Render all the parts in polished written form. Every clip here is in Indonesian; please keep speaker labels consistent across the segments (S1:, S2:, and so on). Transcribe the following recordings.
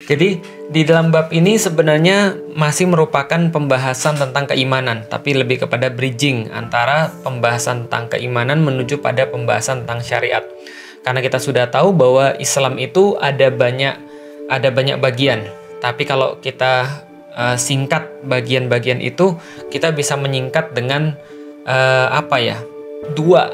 S1: Jadi di dalam bab ini sebenarnya masih merupakan pembahasan tentang keimanan, tapi lebih kepada bridging antara pembahasan tentang keimanan menuju pada pembahasan tentang syariat. Karena kita sudah tahu bahwa Islam itu ada banyak bagian, tapi kalau kita singkat bagian-bagian itu, kita bisa menyingkat dengan dua,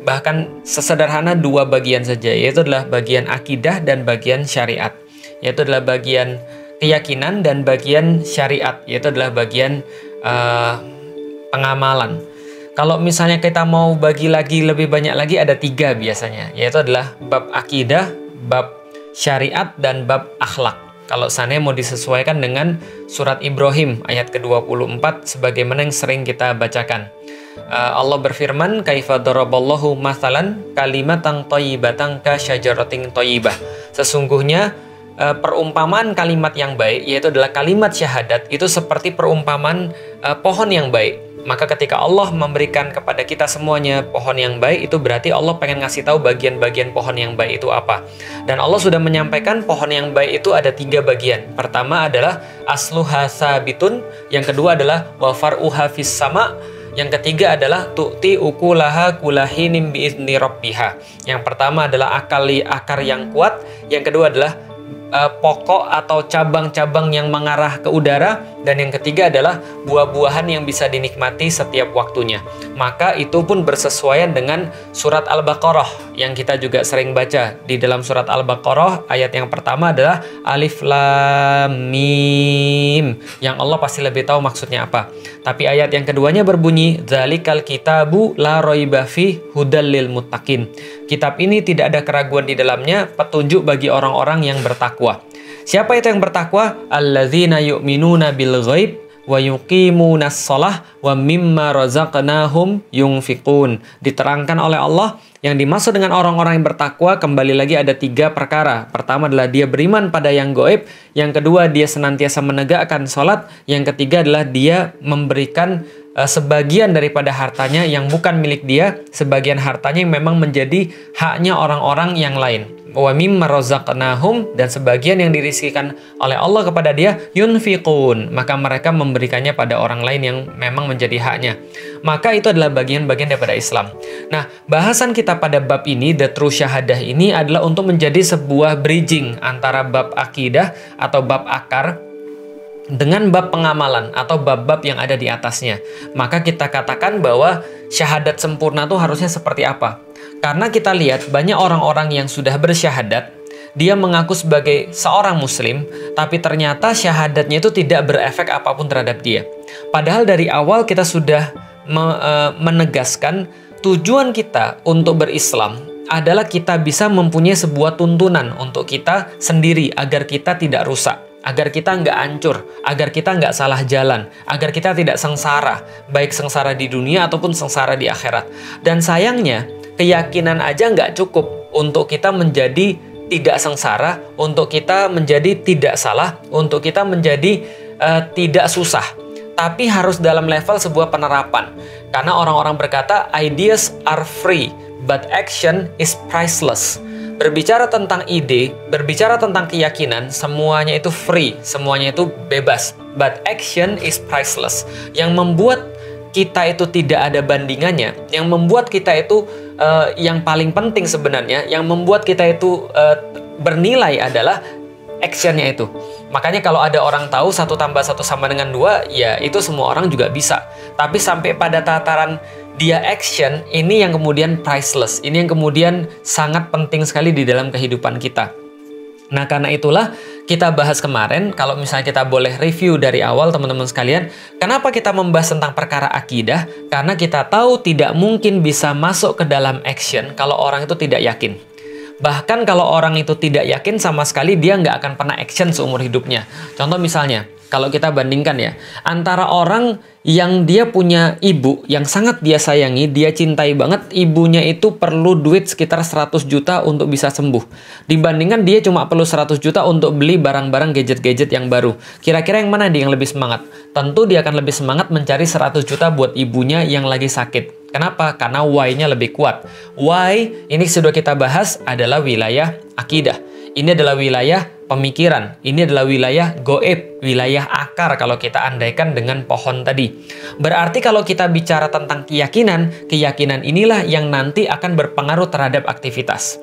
S1: bahkan sesederhana dua bagian saja, yaitu adalah bagian akidah dan bagian syariat. Yaitu adalah bagian keyakinan dan bagian syariat, yaitu adalah bagian pengamalan. Kalau misalnya kita mau bagi lagi lebih banyak lagi, ada 3 biasanya, yaitu adalah bab akidah, bab syariat, dan bab akhlak. Kalau seandainya mau disesuaikan dengan surat Ibrahim ayat ke-24 sebagaimana yang sering kita bacakan. Allah berfirman, kaifa daraballahu mathalan kalimatan thayyibatan ka syajaratin thayyibah. Sesungguhnya perumpamaan kalimat yang baik, yaitu adalah kalimat syahadat, itu seperti perumpamaan pohon yang baik. Maka ketika Allah memberikan kepada kita semuanya pohon yang baik, itu berarti Allah pengen ngasih tahu bagian-bagian pohon yang baik itu apa. Dan Allah sudah menyampaikan pohon yang baik itu ada 3 bagian. Pertama adalah asluha sabitun, yang kedua adalah wa far'uha fis sama', yang ketiga adalah tu'ti ukulaha kulahinim bi'izni rabbiha. Yang pertama adalah akar yang kuat, yang kedua adalah pokok atau cabang-cabang yang mengarah ke udara, dan yang ketiga adalah buah-buahan yang bisa dinikmati setiap waktunya. Maka itu pun bersesuaian dengan surat Al-Baqarah yang kita juga sering baca. Di dalam surat Al-Baqarah ayat yang pertama adalah Alif Lam Mim, yang Allah pasti lebih tahu maksudnya apa. Tapi ayat yang keduanya berbunyi Dzalikal kitabu la raiba fi hudal lil muttaqin. Kitab ini tidak ada keraguan di dalamnya, petunjuk bagi orang-orang yang bertakwa. Siapa itu yang bertakwa? Alladzina yu'minuna bil ghaib wa yuqimunas shalah wa mimma razaqnahum yunfiqun. Diterangkan oleh Allah, yang dimaksud dengan orang-orang yang bertakwa kembali lagi ada 3 perkara. Pertama adalah dia beriman pada yang gaib, yang kedua dia senantiasa menegakkan sholat, yang ketiga adalah dia memberikan sebagian daripada hartanya yang bukan milik dia, sebagian hartanya yang memang menjadi haknya orang-orang yang lain. Wa mimma razaqnahum, dan sebagian yang dirizkikan oleh Allah kepada dia yunfiqun, maka mereka memberikannya pada orang lain yang memang menjadi haknya. Maka itu adalah bagian-bagian daripada Islam. Nah, bahasan kita pada bab ini, The True Syahadah ini adalah untuk menjadi sebuah bridging antara bab akidah atau bab akar dengan bab pengamalan atau bab-bab yang ada di atasnya. Maka kita katakan bahwa syahadat sempurna itu harusnya seperti apa? Karena kita lihat banyak orang-orang yang sudah bersyahadat, dia mengaku sebagai seorang muslim, tapi ternyata syahadatnya itu tidak berefek apapun terhadap dia. Padahal dari awal kita sudah menegaskan tujuan kita untuk berislam adalah kita bisa mempunyai sebuah tuntunan untuk kita sendiri agar kita tidak rusak, agar kita nggak hancur, agar kita nggak salah jalan, agar kita tidak sengsara, baik sengsara di dunia ataupun sengsara di akhirat. Dan sayangnya, keyakinan aja nggak cukup untuk kita menjadi tidak sengsara, untuk kita menjadi tidak salah, untuk kita menjadi tidak susah. Tapi harus dalam level sebuah penerapan. Karena orang-orang berkata, ideas are free, but action is priceless. Berbicara tentang ide, berbicara tentang keyakinan, semuanya itu free, semuanya itu bebas. But action is priceless. Yang membuat kita itu tidak ada bandingannya, yang membuat kita itu yang paling penting sebenarnya, yang membuat kita itu bernilai adalah actionnya itu. Makanya kalau ada orang tahu 1 tambah 1 sama dengan 2, ya itu semua orang juga bisa. Tapi sampai pada tataran dia action, ini yang kemudian priceless. Ini yang kemudian sangat penting sekali di dalam kehidupan kita. Nah, karena itulah kita bahas kemarin, kalau misalnya kita boleh review dari awal teman-teman sekalian, kenapa kita membahas tentang perkara akidah? Karena kita tahu tidak mungkin bisa masuk ke dalam action kalau orang itu tidak yakin. Bahkan kalau orang itu tidak yakin sama sekali, dia nggak akan pernah action seumur hidupnya. Contoh misalnya, kalau kita bandingkan ya, antara orang yang dia punya ibu yang sangat dia sayangi, dia cintai banget, ibunya itu perlu duit sekitar 100 juta untuk bisa sembuh. Dibandingkan dia cuma perlu 100 juta untuk beli barang-barang gadget-gadget yang baru. Kira-kira yang mana dia yang lebih semangat? Tentu dia akan lebih semangat mencari 100 juta buat ibunya yang lagi sakit. Kenapa? Karena why-nya lebih kuat. Why, ini sudah kita bahas, adalah wilayah akidah. Ini adalah wilayah pemikiran. Ini adalah wilayah goib, wilayah akar kalau kita andaikan dengan pohon tadi. Berarti kalau kita bicara tentang keyakinan, keyakinan inilah yang nanti akan berpengaruh terhadap aktivitas.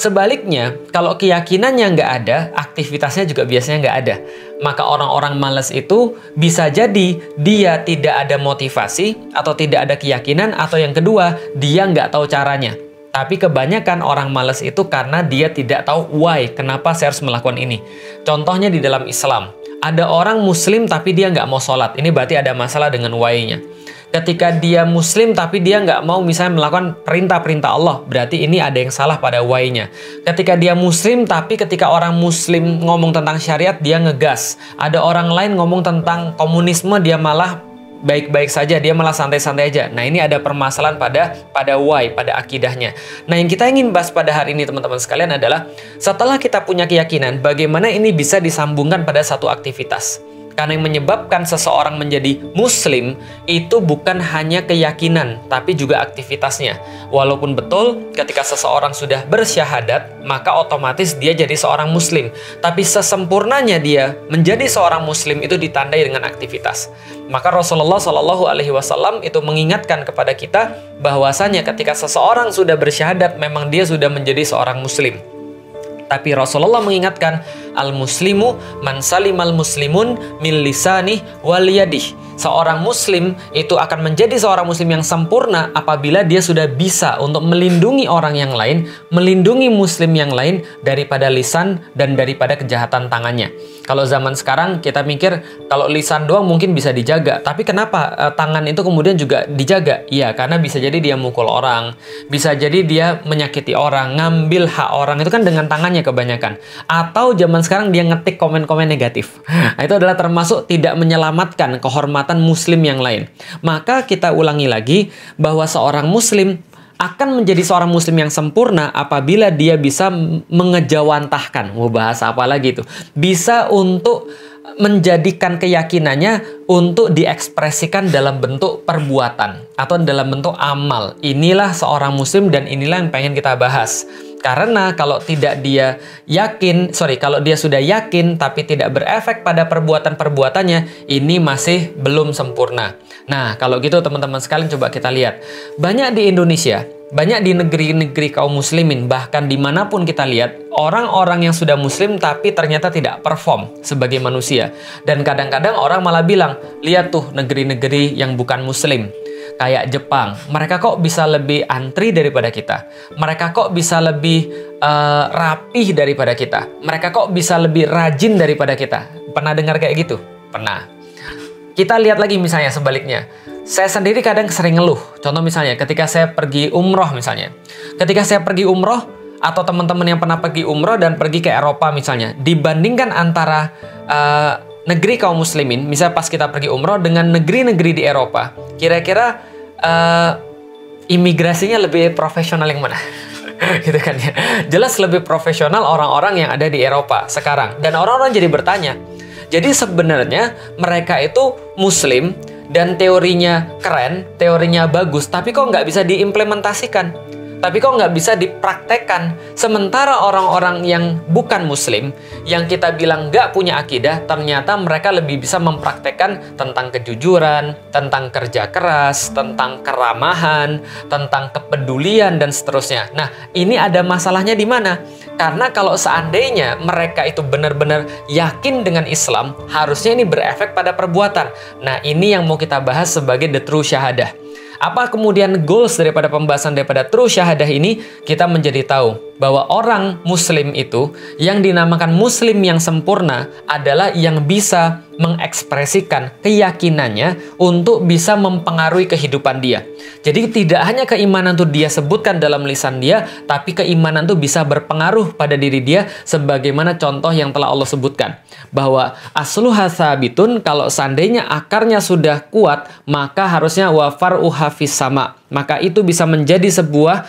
S1: Sebaliknya, kalau keyakinannya nggak ada, aktivitasnya juga biasanya nggak ada. Maka orang-orang malas itu bisa jadi dia tidak ada motivasi, atau tidak ada keyakinan, atau yang kedua, dia nggak tahu caranya. Tapi kebanyakan orang malas itu karena dia tidak tahu why, kenapa saya harus melakukan ini. Contohnya di dalam Islam, ada orang muslim tapi dia nggak mau sholat. Ini berarti ada masalah dengan why-nya. Ketika dia muslim tapi dia nggak mau misalnya melakukan perintah-perintah Allah, berarti ini ada yang salah pada why-nya. Ketika dia muslim tapi ketika orang muslim ngomong tentang syariat dia ngegas. Ada orang lain ngomong tentang komunisme dia malah baik-baik saja, dia malah santai-santai aja. Nah, ini ada permasalahan pada why, pada akidahnya. Nah, yang kita ingin bahas pada hari ini teman-teman sekalian adalah setelah kita punya keyakinan, bagaimana ini bisa disambungkan pada satu aktivitas. Karena yang menyebabkan seseorang menjadi muslim itu bukan hanya keyakinan, tapi juga aktivitasnya. Walaupun betul ketika seseorang sudah bersyahadat, maka otomatis dia jadi seorang muslim. Tapi sesempurnanya dia menjadi seorang muslim itu ditandai dengan aktivitas. Maka Rasulullah SAW itu mengingatkan kepada kita bahwasanya ketika seseorang sudah bersyahadat, memang dia sudah menjadi seorang muslim. Tapi Rasulullah mengingatkan, al-muslimu man salimal muslimun min lisanih wal yadih. Seorang muslim itu akan menjadi seorang muslim yang sempurna apabila dia sudah bisa untuk melindungi orang yang lain, melindungi muslim yang lain daripada lisan dan daripada kejahatan tangannya. Kalau zaman sekarang kita mikir kalau lisan doang mungkin bisa dijaga, tapi kenapa tangan itu kemudian juga dijaga? Iya, karena bisa jadi dia mukul orang, bisa jadi dia menyakiti orang, ngambil hak orang, itu kan dengan tangannya kebanyakan. Atau zaman sekarang dia ngetik komen-komen negatif. Nah, itu adalah termasuk tidak menyelamatkan kehormatan muslim yang lain. Maka kita ulangi lagi bahwa seorang muslim akan menjadi seorang muslim yang sempurna apabila dia bisa mengejawantahkan, mau bahas apa lagi itu, bisa untuk menjadikan keyakinannya untuk diekspresikan dalam bentuk perbuatan atau dalam bentuk amal. Inilah seorang muslim dan inilah yang pengen kita bahas. Karena kalau tidak dia yakin, kalau dia sudah yakin tapi tidak berefek pada perbuatan-perbuatannya, ini masih belum sempurna. Nah, kalau gitu teman-teman sekalian coba kita lihat. Banyak di Indonesia, banyak di negeri-negeri kaum muslimin, bahkan dimanapun kita lihat, orang-orang yang sudah muslim tapi ternyata tidak perform sebagai manusia. Dan kadang-kadang orang malah bilang, lihat tuh negeri-negeri yang bukan muslim. Kayak Jepang, mereka kok bisa lebih antri daripada kita. Mereka kok bisa lebih rapih daripada kita. Mereka kok bisa lebih rajin daripada kita. Pernah dengar kayak gitu? Pernah. Kita lihat lagi misalnya sebaliknya. Saya sendiri kadang sering ngeluh. Contoh misalnya ketika saya pergi umroh misalnya. Ketika saya pergi umroh, atau teman-teman yang pernah pergi umroh dan pergi ke Eropa misalnya. Dibandingkan antara negeri kaum muslimin, misalnya pas kita pergi umroh dengan negeri-negeri di Eropa, kira-kira imigrasinya lebih profesional yang mana? Gitu kan ya. Jelas lebih profesional orang-orang yang ada di Eropa sekarang. Dan orang-orang jadi bertanya, jadi sebenarnya mereka itu muslim dan teorinya keren, teorinya bagus, tapi kok nggak bisa diimplementasikan? Tapi kok nggak bisa dipraktekkan? Sementara orang-orang yang bukan muslim, yang kita bilang nggak punya akidah, ternyata mereka lebih bisa mempraktekkan tentang kejujuran, tentang kerja keras, tentang keramahan, tentang kepedulian, dan seterusnya. Nah, ini ada masalahnya di mana? Karena kalau seandainya mereka itu benar-benar yakin dengan Islam, harusnya ini berefek pada perbuatan. Nah, ini yang mau kita bahas sebagai the true syahadah. Apa kemudian goals daripada pembahasan daripada true syahadah ini? Kita menjadi tahu bahwa orang muslim itu yang dinamakan muslim yang sempurna adalah yang bisa mengekspresikan keyakinannya untuk bisa mempengaruhi kehidupan dia. Jadi tidak hanya keimanan itu dia sebutkan dalam lisan dia, tapi keimanan itu bisa berpengaruh pada diri dia sebagaimana contoh yang telah Allah sebutkan. Bahwa asluha sabitun, kalau seandainya akarnya sudah kuat, maka harusnya wa far'uha fis sama. Maka itu bisa menjadi sebuah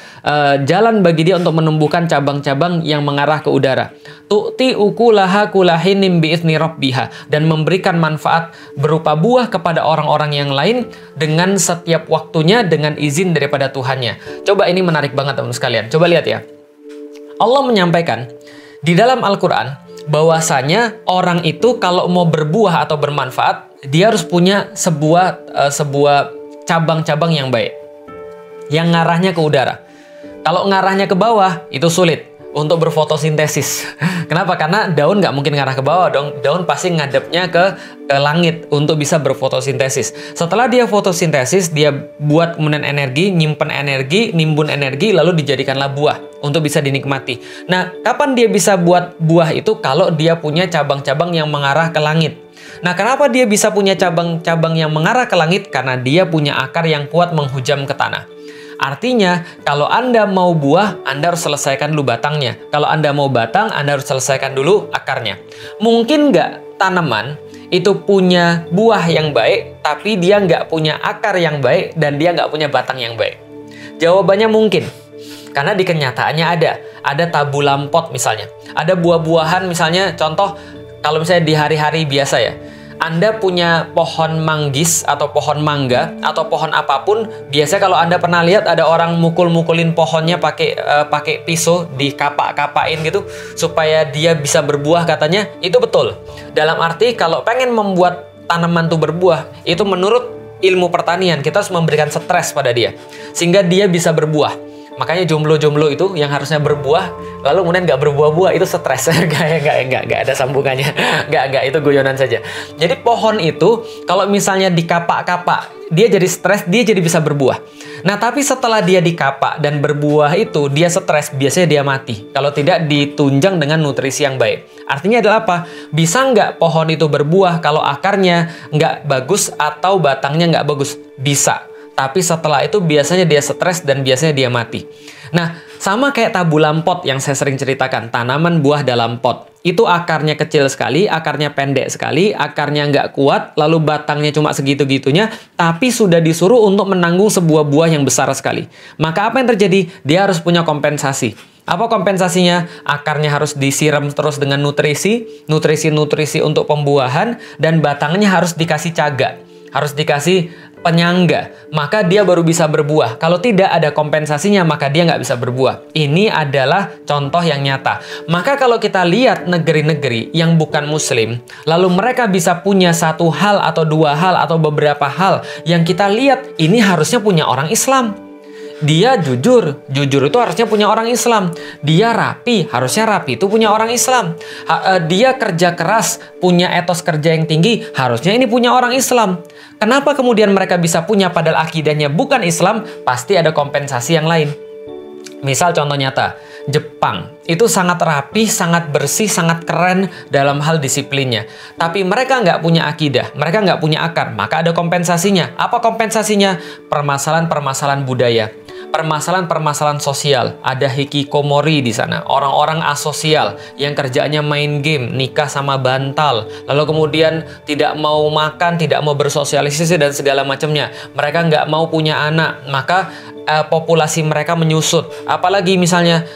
S1: jalan bagi dia untuk menumbuhkan cabang-cabang yang mengarah ke udara. Tu'ti ukulaha kulahinim bi'izni rabbiha, dan memberikan manfaat berupa buah kepada orang-orang yang lain dengan setiap waktunya dengan izin daripada Tuhannya. Coba ini menarik banget teman-teman sekalian. Coba lihat ya. Allah menyampaikan Di dalam Al-Quran, bahwasanya orang itu kalau mau berbuah atau bermanfaat, dia harus punya sebuah cabang-cabang yang baik, yang ngarahnya ke udara. Kalau ngarahnya ke bawah, itu sulit untuk berfotosintesis. Kenapa? Karena daun nggak mungkin ngarah ke bawah dong. Daun pasti ngadepnya ke langit untuk bisa berfotosintesis. Setelah dia fotosintesis, dia buat kemudian energi, nyimpen energi, nimbun energi, lalu dijadikanlah buah untuk bisa dinikmati. Nah, kapan dia bisa buat buah itu? Kalau dia punya cabang-cabang yang mengarah ke langit. Nah, kenapa dia bisa punya cabang-cabang yang mengarah ke langit? Karena dia punya akar yang kuat menghujam ke tanah. Artinya, kalau Anda mau buah, Anda harus selesaikan dulu batangnya. Kalau Anda mau batang, Anda harus selesaikan dulu akarnya. Mungkin nggak tanaman itu punya buah yang baik, tapi dia nggak punya akar yang baik, dan dia nggak punya batang yang baik? Jawabannya mungkin. Karena di kenyataannya ada tabu lampot misalnya. Ada buah-buahan misalnya, contoh, kalau misalnya di hari-hari biasa ya, Anda punya pohon manggis atau pohon mangga atau pohon apapun, biasanya kalau Anda pernah lihat ada orang mukul-mukulin pohonnya pakai pisau, dikapak-kapain gitu supaya dia bisa berbuah katanya, itu betul. Dalam arti kalau pengen membuat tanaman tuh berbuah, itu menurut ilmu pertanian kita harus memberikan stres pada dia sehingga dia bisa berbuah. Makanya jomblo-jomblo itu yang harusnya berbuah, lalu kemudian nggak berbuah-buah, itu stres. Nggak ada sambungannya. Nggak, itu guyonan saja. Jadi pohon itu, kalau misalnya dikapak-kapak, dia jadi stres, dia jadi bisa berbuah. Nah, tapi setelah dia dikapak dan berbuah itu, dia stres, biasanya dia mati. Kalau tidak ditunjang dengan nutrisi yang baik. Artinya adalah apa? Bisa nggak pohon itu berbuah kalau akarnya nggak bagus atau batangnya nggak bagus? Bisa. Tapi setelah itu biasanya dia stres dan biasanya dia mati. Nah, sama kayak tabu lampot yang saya sering ceritakan, tanaman buah dalam pot. Itu akarnya kecil sekali, akarnya pendek sekali, akarnya nggak kuat, lalu batangnya cuma segitu-gitunya, tapi sudah disuruh untuk menanggung sebuah buah yang besar sekali. Maka apa yang terjadi? Dia harus punya kompensasi. Apa kompensasinya? Akarnya harus disiram terus dengan nutrisi untuk pembuahan, dan batangnya harus dikasih cagak, harus dikasih penyangga, maka dia baru bisa berbuah. Kalau tidak ada kompensasinya, maka dia nggak bisa berbuah. Ini adalah contoh yang nyata. Maka kalau kita lihat negeri-negeri yang bukan muslim, lalu mereka bisa punya satu hal atau dua hal atau beberapa hal yang kita lihat ini harusnya punya orang Islam. Dia jujur itu harusnya punya orang Islam. Dia rapi, harusnya rapi itu punya orang Islam. Dia kerja keras, punya etos kerja yang tinggi, harusnya ini punya orang Islam. Kenapa kemudian mereka bisa punya padahal akidahnya bukan Islam? Pasti ada kompensasi yang lain. Misal contoh nyata, Jepang itu sangat rapi, sangat bersih, sangat keren dalam hal disiplinnya. Tapi mereka nggak punya akidah, mereka nggak punya akar, maka ada kompensasinya. Apa kompensasinya? Permasalahan-permasalahan budaya, permasalahan-permasalahan sosial. Ada hikikomori di sana, orang-orang asosial yang kerjaannya main game, nikah sama bantal, lalu kemudian tidak mau makan, tidak mau bersosialisasi dan segala macamnya. Mereka nggak mau punya anak, maka populasi mereka menyusut. Apalagi misalnya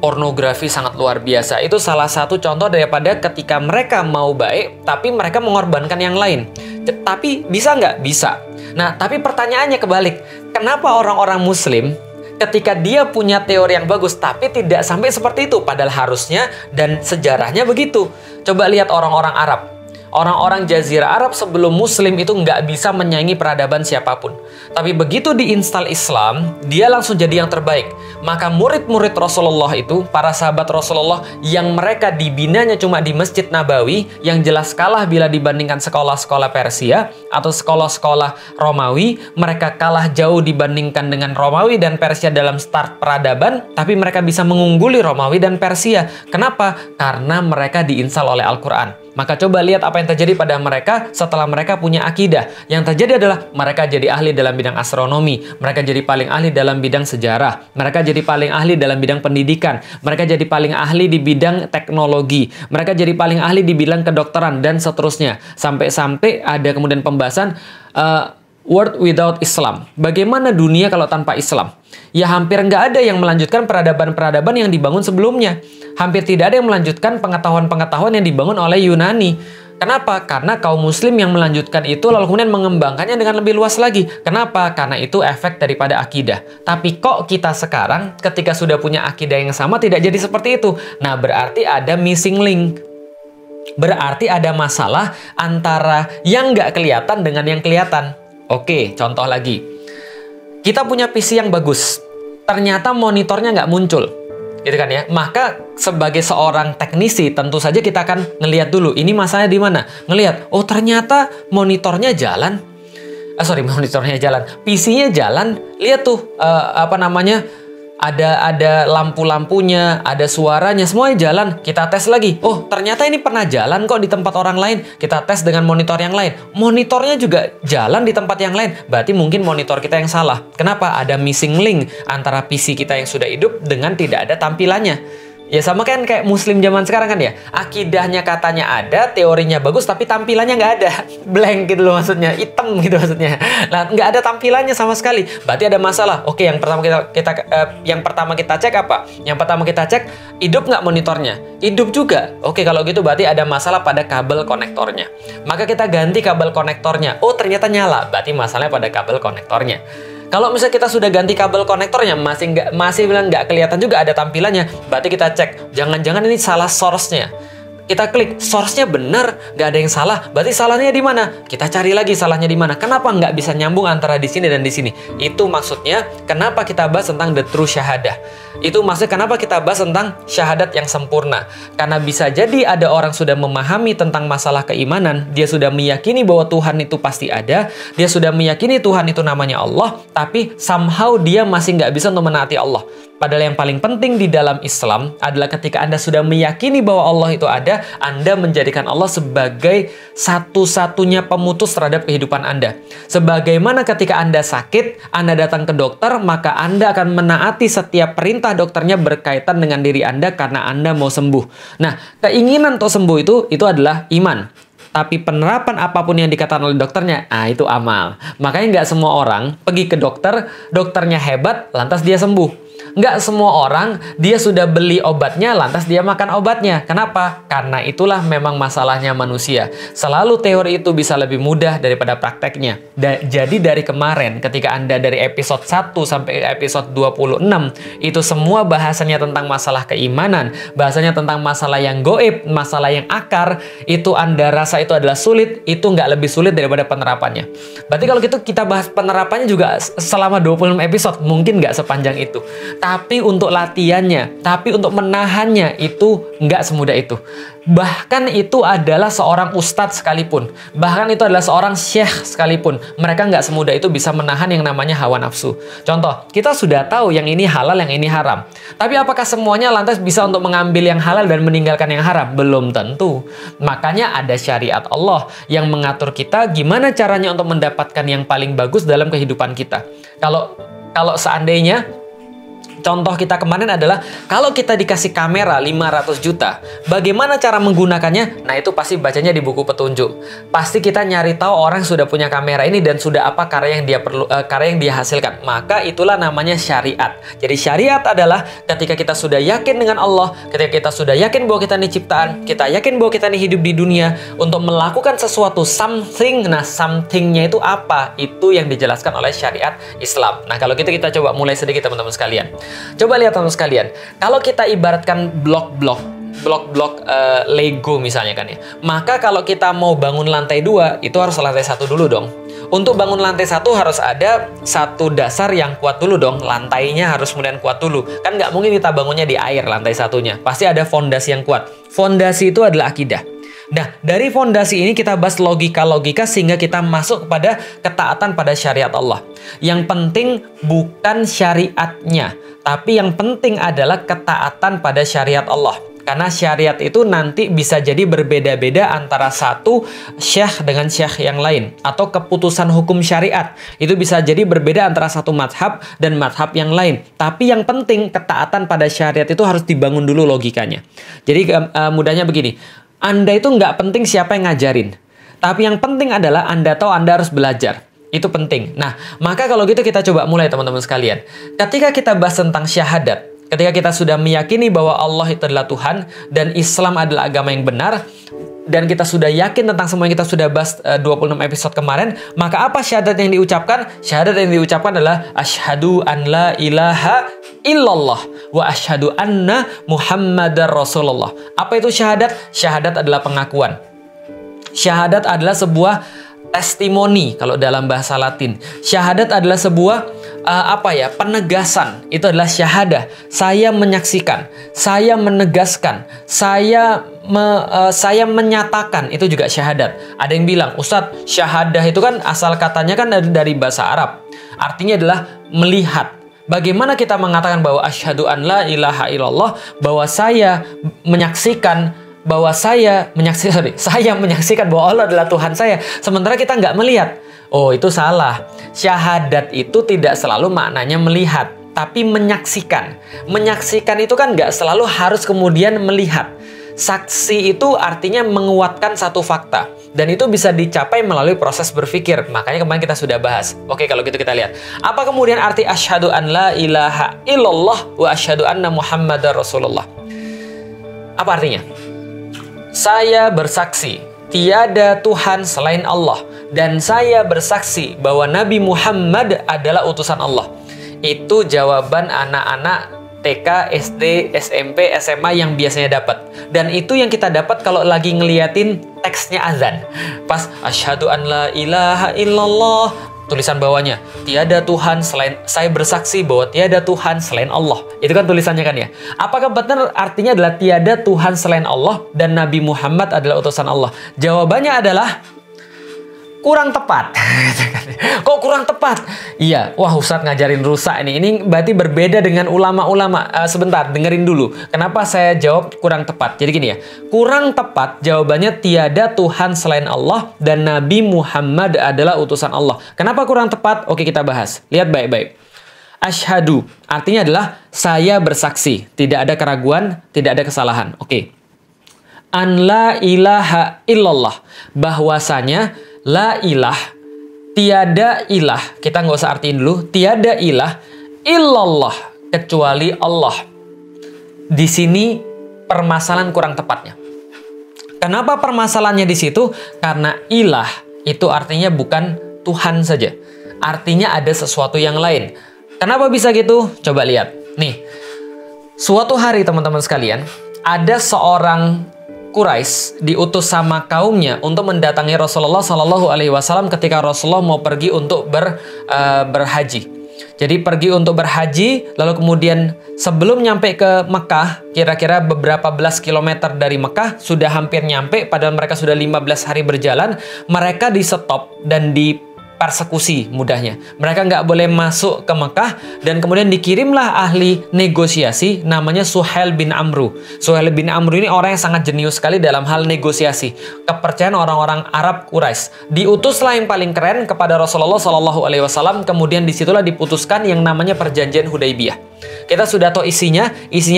S1: pornografi sangat luar biasa. Itu salah satu contoh daripada ketika mereka mau baik, tapi mereka mengorbankan yang lain. Tapi bisa nggak? Bisa. Nah, tapi pertanyaannya kebalik. Kenapa orang-orang muslim ketika dia punya teori yang bagus, tapi tidak sampai seperti itu? Padahal harusnya dan sejarahnya begitu. Coba lihat orang-orang Arab. Orang-orang Jazirah Arab sebelum Muslim itu nggak bisa menyaingi peradaban siapapun. Tapi begitu diinstal Islam, dia langsung jadi yang terbaik. Maka murid-murid Rasulullah itu, para sahabat Rasulullah yang mereka dibinanya cuma di Masjid Nabawi, yang jelas kalah bila dibandingkan sekolah-sekolah Persia atau sekolah-sekolah Romawi, mereka kalah jauh dibandingkan dengan Romawi dan Persia dalam start peradaban, tapi mereka bisa mengungguli Romawi dan Persia. Kenapa? Karena mereka diinstal oleh Al-Quran. Maka coba lihat apa yang terjadi pada mereka setelah mereka punya akidah. Yang terjadi adalah mereka jadi ahli dalam bidang astronomi, mereka jadi paling ahli dalam bidang sejarah, mereka jadi paling ahli dalam bidang pendidikan, mereka jadi paling ahli di bidang teknologi, mereka jadi paling ahli di bidang kedokteran, dan seterusnya. Sampai-sampai ada kemudian pembahasan world without Islam. Bagaimana dunia kalau tanpa Islam? Ya hampir nggak ada yang melanjutkan peradaban-peradaban yang dibangun sebelumnya. Hampir tidak ada yang melanjutkan pengetahuan-pengetahuan yang dibangun oleh Yunani. Kenapa? Karena kaum muslim yang melanjutkan itu lalu kemudian mengembangkannya dengan lebih luas lagi. Kenapa? Karena itu efek daripada akidah. Tapi kok kita sekarang ketika sudah punya akidah yang sama tidak jadi seperti itu? Nah, berarti ada missing link. Berarti ada masalah antara yang nggak kelihatan dengan yang kelihatan. Oke, contoh lagi. Kita punya PC yang bagus. Ternyata monitornya nggak muncul. Gitu kan ya. Maka sebagai seorang teknisi tentu saja kita akan ngelihat dulu ini masalahnya di mana. Ngelihat, oh ternyata monitornya jalan. Monitornya jalan. PC-nya jalan. Lihat tuh ada lampu-lampunya, ada suaranya, semuanya jalan. Kita tes lagi. Oh, ternyata ini pernah jalan kok di tempat orang lain. Kita tes dengan monitor yang lain. Monitornya juga jalan di tempat yang lain. Berarti mungkin monitor kita yang salah. Kenapa? Ada missing link antara PC kita yang sudah hidup dengan tidak ada tampilannya. Ya sama kan kayak muslim zaman sekarang kan ya. Akidahnya katanya ada, teorinya bagus, tapi tampilannya nggak ada. Blank gitu loh maksudnya. Hitam gitu maksudnya. Nah, nggak ada tampilannya sama sekali. Berarti ada masalah. Oke, yang pertama kita cek apa? Yang pertama kita cek, hidup nggak monitornya? Hidup juga. Oke, kalau gitu berarti ada masalah pada kabel konektornya. Maka kita ganti kabel konektornya. Oh, ternyata nyala. Berarti masalahnya pada kabel konektornya. Kalau misalnya kita sudah ganti kabel konektornya masih bilang nggak kelihatan juga ada tampilannya, berarti kita cek, jangan-jangan ini salah source-nya. Kita klik, source-nya benar, nggak ada yang salah, berarti salahnya di mana? Kita cari lagi salahnya di mana. Kenapa nggak bisa nyambung antara di sini dan di sini? Itu maksudnya kenapa kita bahas tentang the true syahadah. Itu maksudnya kenapa kita bahas tentang syahadat yang sempurna. Karena bisa jadi ada orang sudah memahami tentang masalah keimanan, dia sudah meyakini bahwa Tuhan itu pasti ada, dia sudah meyakini Tuhan itu namanya Allah, tapi somehow dia masih nggak bisa untuk menaati Allah. Padahal yang paling penting di dalam Islam adalah ketika Anda sudah meyakini bahwa Allah itu ada, Anda menjadikan Allah sebagai satu-satunya pemutus terhadap kehidupan Anda. Sebagaimana ketika Anda sakit, Anda datang ke dokter, maka Anda akan menaati setiap perintah dokternya berkaitan dengan diri Anda karena Anda mau sembuh. Nah, keinginan untuk sembuh itu adalah iman. Tapi penerapan apapun yang dikatakan oleh dokternya, itu amal. Makanya nggak semua orang pergi ke dokter, dokternya hebat, lantas dia sembuh. Nggak semua orang dia sudah beli obatnya lantas dia makan obatnya. Kenapa? Karena itulah memang masalahnya manusia. Selalu teori itu bisa lebih mudah daripada prakteknya. Jadi dari kemarin ketika Anda dari episode 1 sampai episode 26 itu semua bahasanya tentang masalah keimanan, bahasanya tentang masalah yang goib, masalah yang akar, itu Anda rasa itu adalah sulit, itu nggak lebih sulit daripada penerapannya. Berarti kalau gitu kita bahas penerapannya juga selama 26 episode, mungkin nggak sepanjang itu. Tapi untuk latihannya, tapi untuk menahannya itu nggak semudah itu. Bahkan itu adalah seorang ustadz sekalipun, bahkan itu adalah seorang syekh sekalipun, mereka nggak semudah itu bisa menahan yang namanya hawa nafsu. Contoh, kita sudah tahu yang ini halal, yang ini haram. Tapi apakah semuanya lantas bisa untuk mengambil yang halal dan meninggalkan yang haram? Belum tentu. Makanya ada syariat Allah yang mengatur kita gimana caranya untuk mendapatkan yang paling bagus dalam kehidupan kita. Kalau seandainya contoh kita kemarin adalah kalau kita dikasih kamera 500 juta, bagaimana cara menggunakannya? Nah, itu pasti bacanya di buku petunjuk. Pasti kita nyari tahu orang sudah punya kamera ini dan sudah apa karya yang dia hasilkan. Maka itulah namanya syariat. Jadi syariat adalah ketika kita sudah yakin dengan Allah, ketika kita sudah yakin bahwa kita ini ciptaan, kita yakin bahwa kita ini hidup di dunia untuk melakukan sesuatu something. Nah, something-nya itu apa? Itu yang dijelaskan oleh syariat Islam. Nah, kalau gitu kita coba mulai sedikit teman-teman sekalian. Coba lihat teman-teman sekalian, kalau kita ibaratkan blok-blok Lego misalnya kan ya, maka kalau kita mau bangun lantai 2, itu harus lantai 1 dulu dong. Untuk bangun lantai 1 harus ada satu dasar yang kuat dulu dong, lantainya harus kemudian kuat dulu. Kan nggak mungkin kita bangunnya di air lantai satunya, pasti ada fondasi yang kuat. Fondasi itu adalah akidah. Nah, dari fondasi ini kita bahas logika-logika sehingga kita masuk kepada ketaatan pada syariat Allah. Yang penting bukan syariatnya, tapi yang penting adalah ketaatan pada syariat Allah. Karena syariat itu nanti bisa jadi berbeda-beda antara satu syekh dengan syekh yang lain. Atau keputusan hukum syariat. Itu bisa jadi berbeda antara satu madhab dan madhab yang lain. Tapi yang penting ketaatan pada syariat itu harus dibangun dulu logikanya. Jadi mudahnya begini. Anda itu nggak penting siapa yang ngajarin. Tapi yang penting adalah Anda tahu Anda harus belajar. Itu penting. Nah, maka kalau gitu kita coba mulai teman-teman sekalian. Ketika kita bahas tentang syahadat, ketika kita sudah meyakini bahwa Allah itu adalah Tuhan dan Islam adalah agama yang benar, dan kita sudah yakin tentang semua yang kita sudah bahas 26 episode kemarin, maka apa syahadat yang diucapkan? Syahadat yang diucapkan adalah asyhadu an la ilaha illallah wa asyhadu anna Muhammadar Rasulullah. Apa itu syahadat? Syahadat adalah pengakuan. Syahadat adalah sebuah testimoni kalau dalam bahasa Latin. Syahadat adalah sebuah penegasan. Itu adalah syahadah. Saya menyaksikan, saya menegaskan, saya menyatakan. Itu juga syahadat. Ada yang bilang, Ustadz, syahadah itu kan asal katanya kan dari bahasa Arab. Artinya adalah melihat. Bagaimana kita mengatakan bahwa asyhadu an la ilaha illallah, bahwa saya menyaksikan saya menyaksikan bahwa Allah adalah Tuhan saya, sementara kita nggak melihat. Oh, itu salah. Syahadat itu tidak selalu maknanya melihat, tapi menyaksikan. Menyaksikan itu kan nggak selalu harus kemudian melihat. Saksi itu artinya menguatkan satu fakta. Dan itu bisa dicapai melalui proses berpikir. Makanya kemarin kita sudah bahas. Oke, kalau gitu kita lihat. Apa kemudian arti asyhadu an la ilaha illallah wa asyhadu anna Muhammadar Rasulullah? Apa artinya? Saya bersaksi tiada Tuhan selain Allah, dan saya bersaksi bahwa Nabi Muhammad adalah utusan Allah. Itu jawaban anak-anak TK, SD, SMP, SMA yang biasanya dapat. Dan itu yang kita dapat kalau lagi ngeliatin teksnya azan. Pas asyhadu an la ilaha illallah, tulisan bawahnya, tiada Tuhan selain, saya bersaksi bahwa tiada Tuhan selain Allah. Itu kan tulisannya kan ya. Apakah benar artinya adalah tiada Tuhan selain Allah dan Nabi Muhammad adalah utusan Allah? Jawabannya adalah kurang tepat. Kok kurang tepat? Iya, wah Ustadz ngajarin rusak ini. Ini berarti berbeda dengan ulama-ulama. Sebentar, dengerin dulu. Kenapa saya jawab kurang tepat? Jadi gini ya, kurang tepat jawabannya tiada Tuhan selain Allah dan Nabi Muhammad adalah utusan Allah. Kenapa kurang tepat? Oke, kita bahas. Lihat baik-baik. Asyhadu artinya adalah saya bersaksi. Tidak ada keraguan, tidak ada kesalahan. Oke. An la ilaha illallah. Bahwasanya la ilah, tiada ilah, kita nggak usah artiin dulu, tiada ilah illallah, kecuali Allah. Di sini permasalahan kurang tepatnya. Kenapa permasalahannya di situ? Karena ilah itu artinya bukan Tuhan saja, artinya ada sesuatu yang lain. Kenapa bisa gitu? Coba lihat. Nih, suatu hari teman-teman sekalian, ada seorang Quraisy diutus sama kaumnya untuk mendatangi Rasulullah Shallallahu Alaihi Wasallam ketika Rasulullah mau pergi untuk berhaji. Jadi pergi untuk berhaji, lalu kemudian sebelum nyampe ke Mekah, kira-kira beberapa belas kilometer dari Mekah, sudah hampir nyampe, padahal mereka sudah 15 hari berjalan, mereka di stop dan persekusi mudahnya. Mereka nggak boleh masuk ke Mekah, dan kemudian dikirimlah ahli negosiasi namanya Suhail bin Amru. Suhail bin Amru ini orang yang sangat jenius sekali dalam hal negosiasi. Kepercayaan orang-orang Arab Quraisy. Diutuslah yang paling keren kepada Rasulullah Shallallahu Alaihi Wasallam. Kemudian disitulah diputuskan yang namanya Perjanjian Hudaybiyah. Kita sudah tahu isinya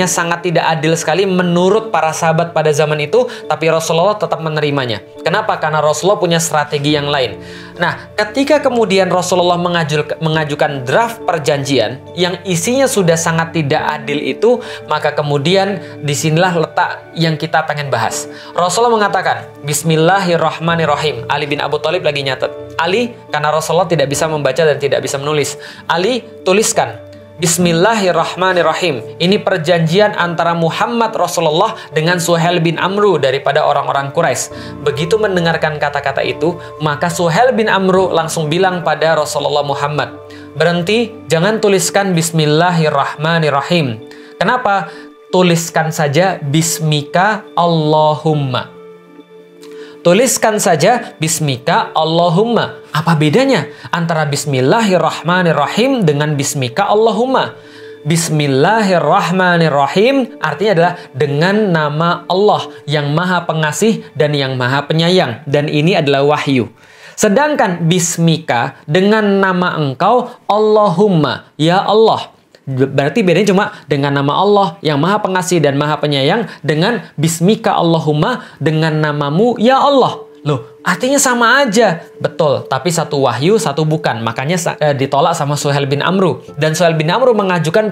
S1: sangat tidak adil sekali menurut para sahabat pada zaman itu, tapi Rasulullah tetap menerimanya. Kenapa? Karena Rasulullah punya strategi yang lain. Nah, ketika kemudian Rasulullah mengajukan draft perjanjian yang isinya sudah sangat tidak adil itu, maka kemudian disinilah letak yang kita pengen bahas. Rasulullah mengatakan, Bismillahirrahmanirrahim. Ali bin Abu Thalib lagi nyatet. Ali, karena Rasulullah tidak bisa membaca dan tidak bisa menulis. Ali, tuliskan. Bismillahirrahmanirrahim. Ini perjanjian antara Muhammad Rasulullah dengan Suhail bin Amru daripada orang-orang Quraisy. Begitu mendengarkan kata-kata itu, maka Suhail bin Amru langsung bilang pada Rasulullah Muhammad, berhenti, jangan tuliskan Bismillahirrahmanirrahim. Kenapa? Tuliskan saja Bismika Allahumma. Tuliskan saja Bismika Allahumma. Apa bedanya antara Bismillahirrahmanirrahim dengan Bismika Allahumma? Bismillahirrahmanirrahim artinya adalah dengan nama Allah yang maha pengasih dan yang maha penyayang. Dan ini adalah wahyu. Sedangkan Bismika dengan nama engkau Allahumma, ya Allah. Berarti bedanya cuma dengan nama Allah yang maha pengasih dan maha penyayang dengan Bismika Allahumma dengan namamu ya Allah. Loh, Artinya sama aja. Betul, tapi satu wahyu, satu bukan. Makanya ditolak sama Suhail bin Amru. Dan Suhail bin Amru mengajukan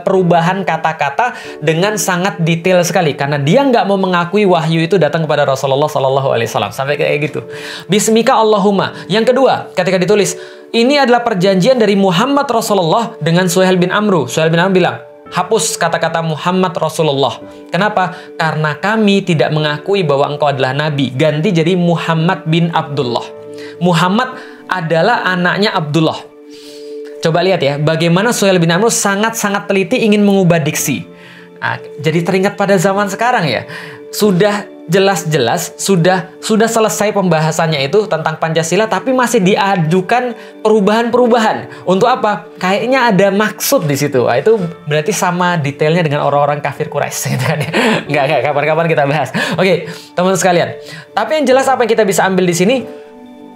S1: perubahan kata-kata dengan sangat detail sekali. Karena dia nggak mau mengakui wahyu itu datang kepada Rasulullah SAW. Sampai kayak gitu. Bismika Allahumma. Yang kedua, ketika ditulis, ini adalah perjanjian dari Muhammad Rasulullah dengan Suhail bin Amru. Suhail bin Amru bilang, hapus kata-kata Muhammad Rasulullah. Kenapa? Karena kami tidak mengakui bahwa engkau adalah Nabi. Ganti jadi Muhammad bin Abdullah. Muhammad adalah anaknya Abdullah. Coba lihat ya, bagaimana Suhail bin Amru sangat-sangat teliti ingin mengubah diksi. Nah, jadi teringat pada zaman sekarang ya. Sudah jelas-jelas, sudah selesai pembahasannya itu tentang Pancasila, tapi masih diajukan perubahan-perubahan. Untuk apa? Kayaknya ada maksud di situ. Nah, itu berarti sama detailnya dengan orang-orang kafir Quraisy gitu kan. Nggak, kapan-kapan kita bahas. Oke, teman-teman sekalian. Tapi yang jelas apa yang kita bisa ambil di sini,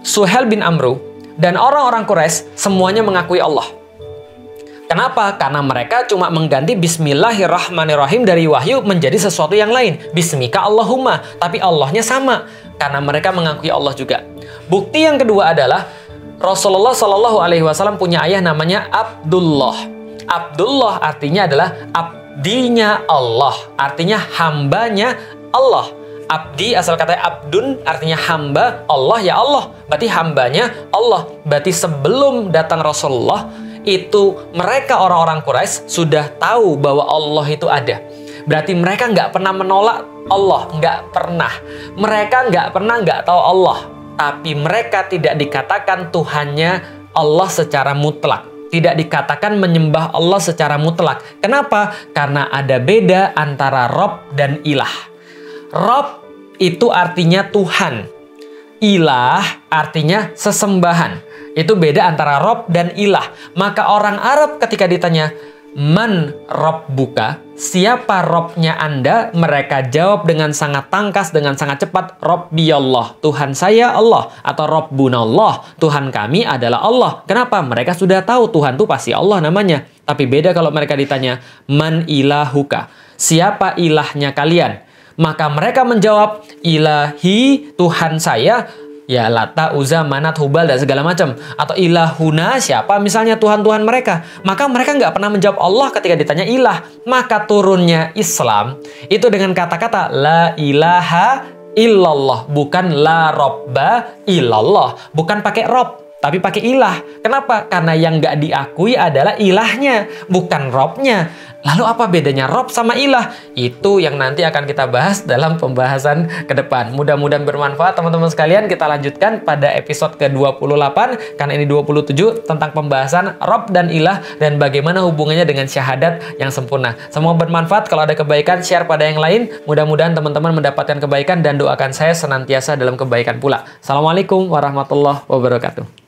S1: Suhail bin Amru dan orang-orang Quraisy semuanya mengakui Allah. Kenapa? Karena mereka cuma mengganti Bismillahirrahmanirrahim dari wahyu menjadi sesuatu yang lain. Bismika Allahumma. Tapi Allahnya sama. Karena mereka mengakui Allah juga. Bukti yang kedua adalah Rasulullah SAW punya ayah namanya Abdullah. Abdullah artinya adalah abdinya Allah. Artinya hambanya Allah. Abdi asal kata abdun artinya hamba. Allah ya Allah. Berarti hambanya Allah. Berarti sebelum datang Rasulullah, itu mereka orang-orang Quraisy sudah tahu bahwa Allah itu ada. Berarti mereka nggak pernah menolak Allah, nggak pernah. Mereka nggak pernah nggak tahu Allah. Tapi mereka tidak dikatakan Tuhannya Allah secara mutlak. Tidak dikatakan menyembah Allah secara mutlak. Kenapa? Karena ada beda antara Rob dan ilah. Rob itu artinya Tuhan. Ilah artinya sesembahan. Itu beda antara Rob dan ilah. Maka orang Arab ketika ditanya, Man Robbuka, siapa Robnya Anda? Mereka jawab dengan sangat tangkas, dengan sangat cepat, Robbi Allah, Tuhan saya Allah. Atau Robbunallah, Tuhan kami adalah Allah. Kenapa? Mereka sudah tahu Tuhan itu pasti Allah namanya. Tapi beda kalau mereka ditanya, Man ilahuka, siapa ilahnya kalian? Maka mereka menjawab, Ilahi, Tuhan saya, ya Lata, Uzza, Manat, Hubal, dan segala macam. Atau ilahuna, siapa misalnya Tuhan-Tuhan mereka. Maka mereka nggak pernah menjawab Allah ketika ditanya ilah. Maka turunnya Islam itu dengan kata-kata La ilaha illallah. Bukan La robba illallah. Bukan pakai rob, tapi pakai ilah. Kenapa? Karena yang nggak diakui adalah ilahnya, bukan robnya. Lalu apa bedanya Rob sama ilah? Itu yang nanti akan kita bahas dalam pembahasan ke depan. Mudah-mudahan bermanfaat teman-teman sekalian. Kita lanjutkan pada episode ke-28, karena ini 27, tentang pembahasan Rob dan ilah dan bagaimana hubungannya dengan syahadat yang sempurna. Semoga bermanfaat. Kalau ada kebaikan, share pada yang lain. Mudah-mudahan teman-teman mendapatkan kebaikan dan doakan saya senantiasa dalam kebaikan pula. Assalamualaikum warahmatullahi wabarakatuh.